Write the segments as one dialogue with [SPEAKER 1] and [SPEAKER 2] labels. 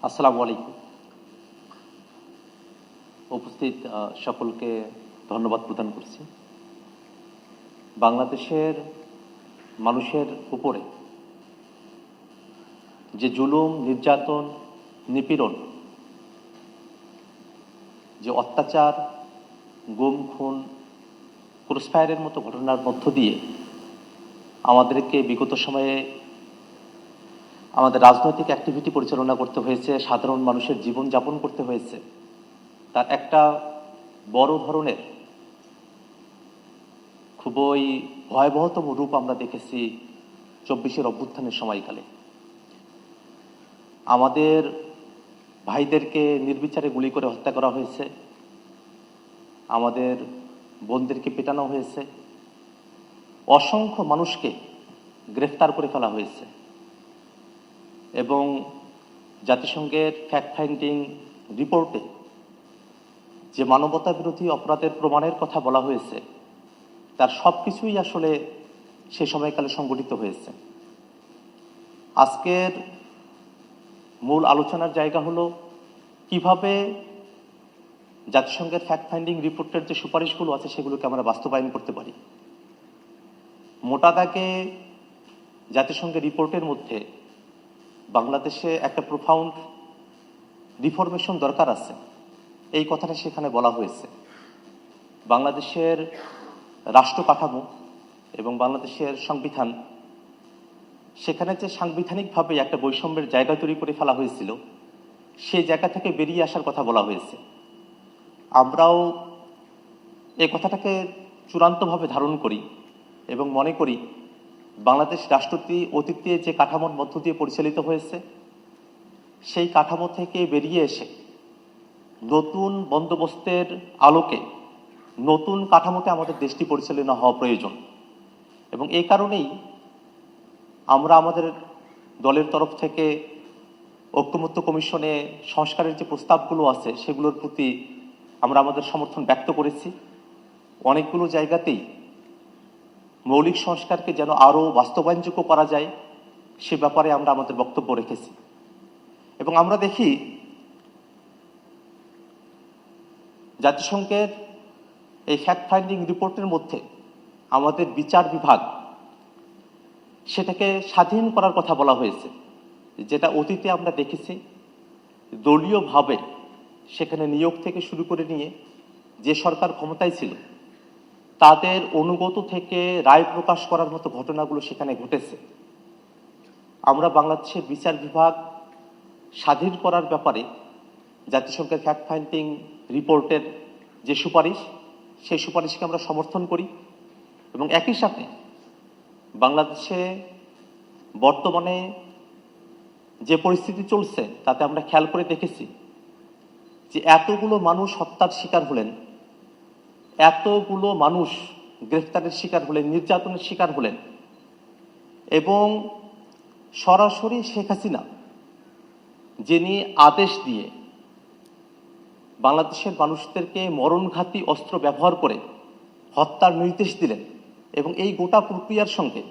[SPEAKER 1] আসসালামু আলাইকুম। উপস্থিত সকলকে ধন্যবাদ প্রদান করছি। বাংলাদেশের মানুষের উপরে যে জুলুম, নির্যাতন, নিপীড়ন, যে অত্যাচার, গুম, খুন, ক্রসফায়ারের মতো ঘটনার মধ্য দিয়ে আমাদেরকে বিগত সময়ে আমাদের রাজনৈতিক অ্যাক্টিভিটি পরিচালনা করতে হয়েছে, সাধারণ মানুষের জীবনযাপন করতে হয়েছে, তার একটা বড় ধরনের খুবই ভয়াবহতম রূপ আমরা দেখেছি ২৪-এর অভ্যুত্থানের সময়কালে। আমাদের ভাইদেরকে নির্বিচারে গুলি করে হত্যা করা হয়েছে, আমাদের বোনদেরকে পেটানো হয়েছে, অসংখ্য মানুষকে গ্রেফতার করে ফেলা হয়েছে এবং জাতিসংঘের ফ্যাক্ট ফাইন্ডিং রিপোর্টে যে মানবতা বিরোধী অপরাধের প্রমাণের কথা বলা হয়েছে তার সব কিছুই আসলে সে সময়কালে সংগঠিত হয়েছে। আজকের মূল আলোচনার জায়গা হলো কিভাবে জাতিসংঘের ফ্যাক্ট ফাইন্ডিং রিপোর্টের যে সুপারিশগুলো আছে সেগুলোকে আমরা বাস্তবায়ন করতে পারি। মোটা দাগে জাতিসংঘের রিপোর্টের মধ্যে বাংলাদেশে একটা প্রোফাউন্ড রিফরমেশন দরকার আছে, এই কথাটা সেখানে বলা হয়েছে। বাংলাদেশের রাষ্ট্র কাঠামো এবং বাংলাদেশের সংবিধান, সেখানে যে সাংবিধানিকভাবে একটা বৈষম্যের জায়গা তৈরি করে ফেলা হয়েছিল সেই জায়গা থেকে বেরিয়ে আসার কথা বলা হয়েছে। আমরাও এই কথাটাকে চূড়ান্তভাবে ধারণ করি এবং মনে করি বাংলাদেশ রাষ্ট্রটি অতীতে যে কাঠামোর মধ্য দিয়ে পরিচালিত হয়েছে সেই কাঠামো থেকে বেরিয়ে এসে নতুন বন্দোবস্তের আলোকে নতুন কাঠামোতে আমাদের দেশটি পরিচালনা হওয়া প্রয়োজন। এবং এই কারণেই আমরা আমাদের দলের তরফ থেকে ঐকমত্য কমিশনে সংস্কারের যে প্রস্তাবগুলো আছে সেগুলোর প্রতি আমরা আমাদের সমর্থন ব্যক্ত করেছি। অনেকগুলো জায়গাতেই মৌলিক সংস্কারকে যেন আরও বাস্তবায়নযোগ্য করা যায় সে ব্যাপারে আমরা আমাদের বক্তব্য রেখেছি। এবং আমরা দেখি জাতিসংঘের এই ফ্যাক্ট ফাইন্ডিং রিপোর্টের মধ্যে আমাদের বিচার বিভাগ সেটাকে স্বাধীন করার কথা বলা হয়েছে, যেটা অতীতে আমরা দেখেছি দলীয়ভাবে সেখানে নিয়োগ থেকে শুরু করে নিয়ে যে সরকার ক্ষমতায় ছিল তাদের অনুগত থেকে রায় প্রকাশ করার মতো ঘটনাগুলো সেখানে ঘটেছে। আমরা বাংলাদেশের বিচার বিভাগ স্বাধীন করার ব্যাপারে জাতিসংঘের ফ্যাক্ট ফাইন্ডিং রিপোর্টের যে সুপারিশ সেই সুপারিশকে আমরা সমর্থন করি। এবং একই সাথে বাংলাদেশে বর্তমানে যে পরিস্থিতি চলছে তাতে আমরা খেয়াল করে দেখেছি যে এতগুলো মানুষ হত্যার শিকার হলেন, এতগুলো মানুষ গ্রেফতারের শিকার হলেন, নির্যাতনের শিকার হলেন এবং সরাসরি শেখ হাসিনা যিনি আদেশ দিয়ে বাংলাদেশের মানুষদেরকে মরণঘাতী অস্ত্র ব্যবহার করে হত্যার নির্দেশ দিলেন এবং এই গোটা প্রক্রিয়ার সঙ্গে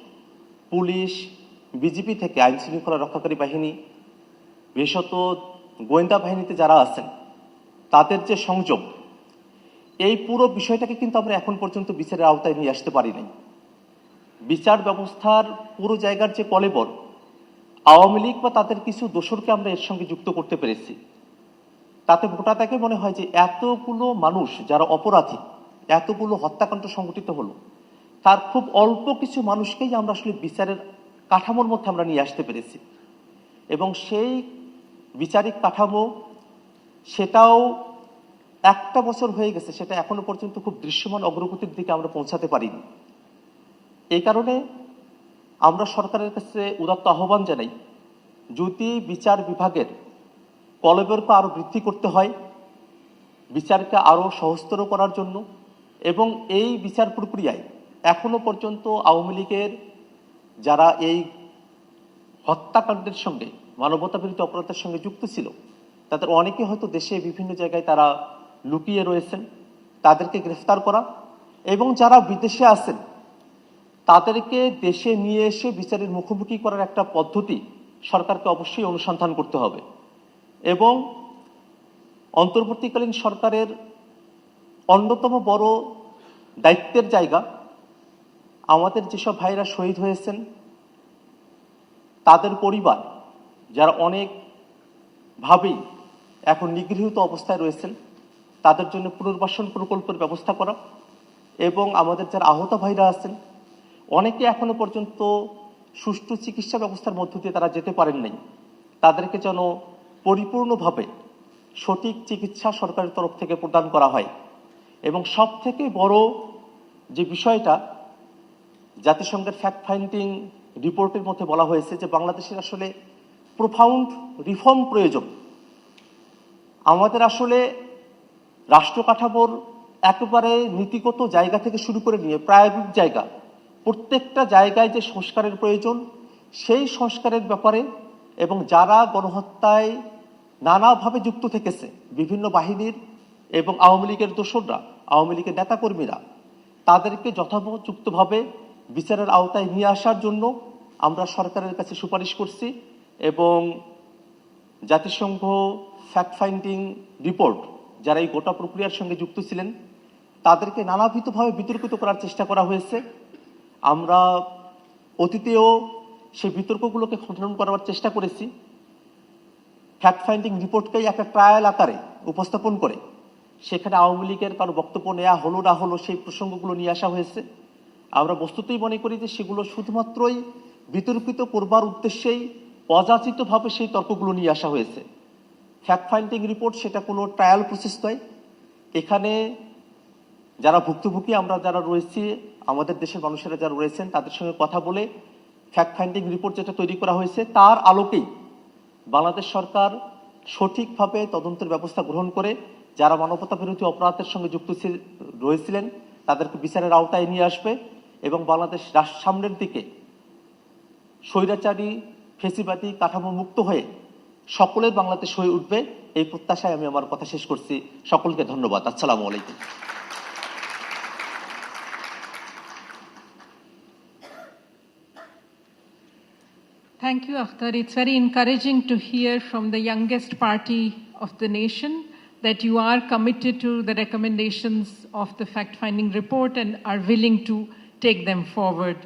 [SPEAKER 1] পুলিশ, বিজিবি থেকে আইন শৃঙ্খলা রক্ষাকারী বাহিনী, বিশেষত গোয়েন্দা বাহিনীতে যারা আছেন তাদের যে সংযোগ, এই পুরো বিষয়টাকে কিন্তু আমরা এখন পর্যন্ত বিচারের আওতায় নিয়ে আসতে পারি নাই। বিচার ব্যবস্থার পুরো জায়গার যে কলেবর আওয়ামী লীগ বা তাদের কিছু দোসরকে আমরা এর সঙ্গে যুক্ত করতে পেরেছি, তাতে মোটা দাগে মনে হয় যে এতগুলো মানুষ যারা অপরাধী, এতগুলো হত্যাকাণ্ড সংঘটিত হলো, তার খুব অল্প কিছু মানুষকেই আমরা আসলে বিচারের কাঠামোর মধ্যে আমরা নিয়ে আসতে পেরেছি। এবং সেই বিচারিক কাঠামো সেটাও একটা বছর হয়ে গেছে, সেটা এখনো পর্যন্ত খুব দৃশ্যমান অগ্রগতির দিকে আমরা পৌঁছাতে পারিনি। এই কারণে আমরা সরকারের কাছে উদাত্ত আহ্বান জানাই, যদি বিচার বিভাগের কলেবরকে আরো বৃদ্ধি করতে হয়, বিচারকে আরো সহজতর করার জন্য, এবং এই বিচার প্রক্রিয়ায় এখনো পর্যন্ত আওয়ামী লীগের যারা এই হত্যাকাণ্ডের সঙ্গে, মানবতা বিরোধী অপরাধের সঙ্গে যুক্ত ছিল তাদের অনেকে হয়তো দেশে বিভিন্ন জায়গায় তারা লুকিয়ে রয়েছেন, তাদেরকে গ্রেফতার করা এবং যারা বিদেশে আছেন তাদেরকে দেশে নিয়ে এসে বিচারের মুখোমুখি করার একটা পদ্ধতি সরকারকে অবশ্যই অনুসন্ধান করতে হবে। এবং অন্তর্বর্তীকালীন সরকারের অন্যতম বড় দায়িত্বের জায়গা আমাদের যেসব ভাইরা শহীদ হয়েছেন তাদের পরিবার যারা অনেকভাবেই এখন নিগৃহীত অবস্থায় রয়েছেন তাদের জন্য পুনর্বাসন প্রকল্পের ব্যবস্থা করা এবং আমাদের যারা আহত ভাইরা আছেন অনেকে এখনো পর্যন্ত সুষ্ঠু চিকিৎসা ব্যবস্থার মধ্য দিয়ে তারা যেতে পারেন নাই, তাদেরকে যেন পরিপূর্ণভাবে সঠিক চিকিৎসা সরকারের তরফ থেকে প্রদান করা হয়। এবং সব থেকে বড় যে বিষয়টা জাতিসংঘের ফ্যাক্ট ফাইন্ডিং রিপোর্টের মধ্যে বলা হয়েছে যে বাংলাদেশের আসলে প্রোফাউন্ড রিফর্ম প্রয়োজন। আমাদের আসলে রাষ্ট্র কাঠামোর একেবারে নীতিগত জায়গা থেকে শুরু করে নিয়ে প্রায়োগিক জায়গা প্রত্যেকটা জায়গায় যে সংস্কারের প্রয়োজন সেই সংস্কারের ব্যাপারে এবং যারা গণহত্যায় নানাভাবে যুক্ত থেকেছে বিভিন্ন বাহিনীর এবং আওয়ামী লীগের দোসররা, আওয়ামী লীগের নেতাকর্মীরা, তাদেরকে যথোপযুক্তভাবে বিচারের আওতায় নিয়ে আসার জন্য আমরা সরকারের কাছে সুপারিশ করছি এবং জাতিসংঘ ফ্যাক্ট ফাইন্ডিং রিপোর্ট যারা এই গোটা প্রক্রিয়ার সঙ্গে যুক্ত ছিলেন তাদেরকে নানাবিধভাবে বিতর্কিত করার চেষ্টা করা হয়েছে। আমরা অতীতেও সেই বিতর্কগুলোকে খণ্ডন করার চেষ্টা করেছি, ফ্যাক্ট ফাইন্ডিং রিপোর্টকেই একটা ট্রায়াল আকারে উপস্থাপন করে সেখানে আওয়ামী লীগের কারো বক্তব্য নেওয়া হলো না হলো সেই প্রসঙ্গগুলো নিয়ে আসা হয়েছে। আমরা বস্তুতই মনে করি যে সেগুলো শুধুমাত্রই বিতর্কিত করবার উদ্দেশ্যেই অযাচিতভাবে সেই তর্কগুলো নিয়ে আসা হয়েছে। ফ্যাক্ট ফাইন্ডিং রিপোর্ট সেটা কোনো ট্রায়াল প্রসেস নয়। এখানে যারা ভুক্তভোগী আমরা যারা রয়েছি, আমাদের দেশের মানুষেরা যারা রয়েছেন তাদের সঙ্গে কথা বলে ফ্যাক্ট ফাইন্ডিং রিপোর্ট যেটা তৈরি করা হয়েছে তার আলোকেই বাংলাদেশ সরকার সঠিকভাবে তদন্তের ব্যবস্থা গ্রহণ করে যারা মানবতা বিরোধী অপরাধের সঙ্গে যুক্ত রয়েছিলেন তাদেরকে বিচারের আওতায় নিয়ে আসবে এবং বাংলাদেশ সামনের দিকে স্বৈরাচারী ফেসিবাদী কাঠামো মুক্ত হয়ে সকলের বাংলাদেশ হয়ে উঠবে এই প্রত্যাশায় আমি আমার কথা শেষ করছি। সকলকে ধন্যবাদ। আসসালামু আলাইকুম।
[SPEAKER 2] Thank you, Akhtar. It's very encouraging to hear from the youngest party of the nation that you are committed to the recommendations of the fact-finding report and are willing to take them forward.